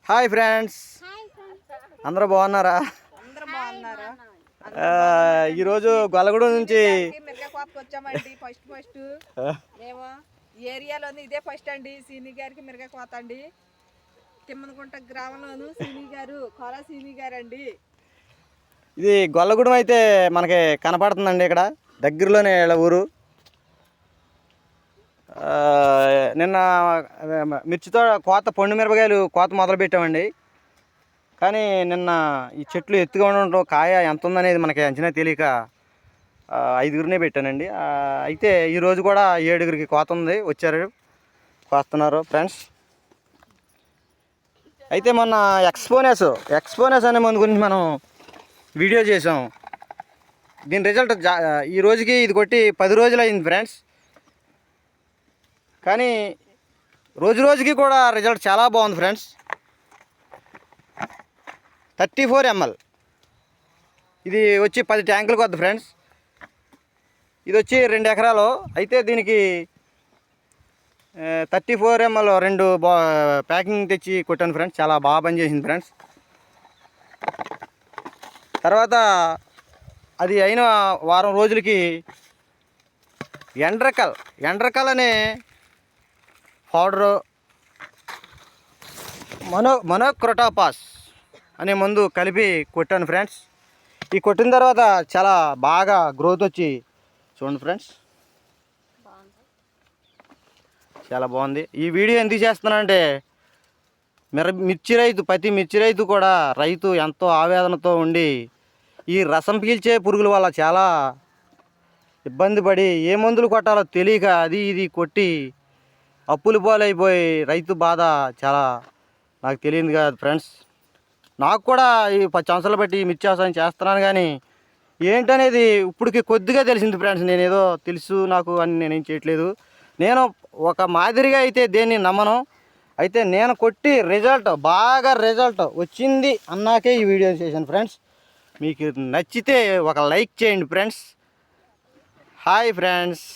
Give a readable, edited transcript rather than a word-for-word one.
Hi friends, అందరూ బాగున్నారా? ఈరోజు గొల్లగూడెం నుంచి వచ్చామండి. ఫస్ట్ మేము ఏరియాలోని ఇదే ఫస్ట్ అండి. సీని గారికి మిరగా కోత అండి. తిమ్మనగుంట గ్రామంలోను సీని గారు కోలా సీని గారు అండి. ఇది గొల్లగూడెం అయితే మనకి కనపడుతుందండి. ఇక్కడ దగ్గరలోనే ఊరు. నిన్న మిర్చితో కోత పండు మిరపకాయలు కోత మొదలు పెట్టామండి. కానీ నిన్న ఈ చెట్లు ఎత్తుగా ఉండటం, కాయ ఎంత ఉందనేది మనకి అంచనా తెలియక 5గురినే పెట్టానండి. అయితే ఈరోజు కూడా 7గురికి కోత ఉంది, వచ్చారు, కోస్తున్నారు ఫ్రెండ్స్. అయితే మొన్న ఎక్స్పోనస్ అనే మందు గురించి మనం వీడియో చేసాం. దీని రిజల్ట్ ఈ రోజుకి ఇది కొట్టి 10 రోజులు అయింది ఫ్రెండ్స్. కానీ రోజుకి కూడా రిజల్ట్ చాలా బాగుంది ఫ్రెండ్స్. 34 ml ఇది వచ్చి 10 ట్యాంకులకు వద్ద ఫ్రెండ్స్. ఇది వచ్చి 2 ఎకరాలు. అయితే దీనికి 34 ml 2 ప్యాకింగ్ తెచ్చి కొట్టాను ఫ్రెండ్స్. చాలా బాగా పనిచేసింది ఫ్రెండ్స్. తర్వాత అది అయిన వారం రోజులకి ఎండ్రకల్ అనే పౌడరు, మోనోక్రోటోఫాస్ అనే మందు కలిపి కొట్టాను ఫ్రెండ్స్. ఈ కొట్టిన తర్వాత చాలా బాగా గ్రోత్ వచ్చి చూడండి ఫ్రెండ్స్, చాలా బాగుంది. ఈ వీడియో ఎందుకు చేస్తున్నానంటే ప్రతి మిర్చి రైతు కూడా ఎంతో ఆవేదనతో ఉండి ఈ రసం పీల్చే పురుగుల వల్ల చాలా ఇబ్బంది పడి ఏ మందులు కొట్టాలో తెలియక అది ఇది కొట్టి అప్పులు పాలైపోయి రైతు బాధ చాలా నాకు తెలియదు కాదు ఫ్రెండ్స్. నాకు కూడా ఈ 10 సంవత్సరాలు బట్టి మిర్చి వ్యవసాయం చేస్తున్నాను, కానీ ఏంటనేది ఇప్పటికి కొద్దిగా తెలిసింది ఫ్రెండ్స్. నేనేదో తెలుసు నాకు అని నేనేం చేయట్లేదు. నేను ఒక మాదిరిగా అయితే దేన్ని నమ్మను. అయితే నేను కొట్టి బాగా రిజల్ట్ వచ్చింది అన్నాకే ఈ వీడియో చేశాను ఫ్రెండ్స్. మీకు నచ్చితే ఒక లైక్ చేయండి ఫ్రెండ్స్. Hi friends.